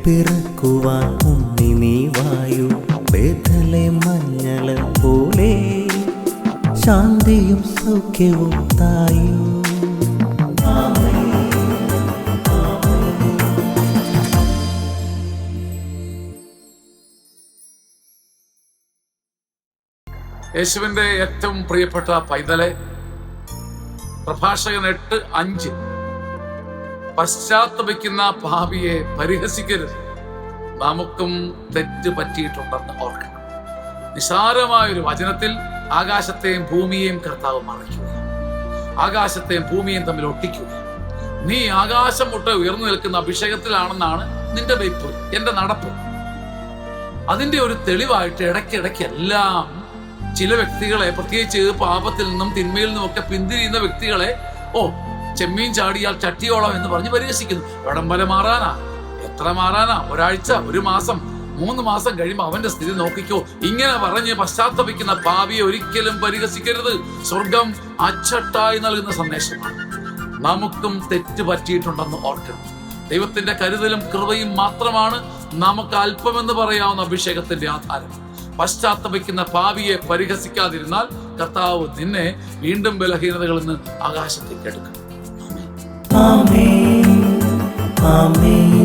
പിറക്കുവാൻ ഉണ്ണി നീ വായു. ബേഥലേം മഞ്ഞള പോലെ ശാന്തിയും സൗഖ്യവും തായു. യേശുവിന്റെ ഏറ്റവും പ്രിയപ്പെട്ട പൈതലെ, പ്രഭാഷകൻ 8:5 പശ്ചാത്തപിക്കുന്ന പാപിയെ പരിഹസിക്കരുത്, നമുക്കും തെറ്റ് പറ്റിയിട്ടുണ്ടെന്ന് ഓർക്കണം. നിസാരമായൊരു വചനത്തിൽ ആകാശത്തെയും ഭൂമിയെയും കർത്താവ് മറയ്ക്കുക, ആകാശത്തെയും ഭൂമിയെയും തമ്മിൽ ഒട്ടിക്കുക. നീ ആകാശം മുട്ട ഉയർന്നു നിൽക്കുന്ന അഭിഷേകത്തിലാണെന്നാണ് നിന്റെ വെയ്പ്പ്, എന്റെ നടപ്പ്. അതിന്റെ ഒരു തെളിവായിട്ട് ഇടയ്ക്കിടയ്ക്ക് എല്ലാം ചില വ്യക്തികളെ, പ്രത്യേകിച്ച് പാപത്തിൽ നിന്നും തിന്മയിൽ നിന്നും ഒക്കെ പിന്തിരിയുന്ന വ്യക്തികളെ, ചെമ്മീൻ ചാടിയാൽ ചട്ടിയോളം എന്ന് പറഞ്ഞ് പരിഹസിക്കുന്നു. എവിടം വരെ മാറാനാ? എത്ര മാറാനാ? ഒരാഴ്ച, ഒരു മാസം, 3 മാസം കഴിയുമ്പോൾ അവന്റെ സ്ഥിതി നോക്കിക്കോ. ഇങ്ങനെ പറഞ്ഞ് പശ്ചാത്തപിക്കുന്ന പാപിയെ ഒരിക്കലും പരിഹസിക്കരുത്. സ്വർഗം അച്ചട്ടായി നൽകുന്ന സന്ദേശമാണ്. നമുക്കും തെറ്റ് പറ്റിയിട്ടുണ്ടെന്ന് ഓർക്കണം. ദൈവത്തിന്റെ കരുതലും കൃപയും മാത്രമാണ് നമുക്ക് അല്പമെന്ന് പറയാവുന്ന അഭിഷേകത്തിന്റെ ആധാരം. പശ്ചാത്തപിക്കുന്ന പാപിയെ പരിഹസിക്കാതിരുന്നാൽ കർത്താവ് നിന്നെ വീണ്ടും ബലഹീനതകളിൽ നിന്ന് ആകാശത്തേക്ക് എടുക്കും. ആമേൻ, ആമേൻ.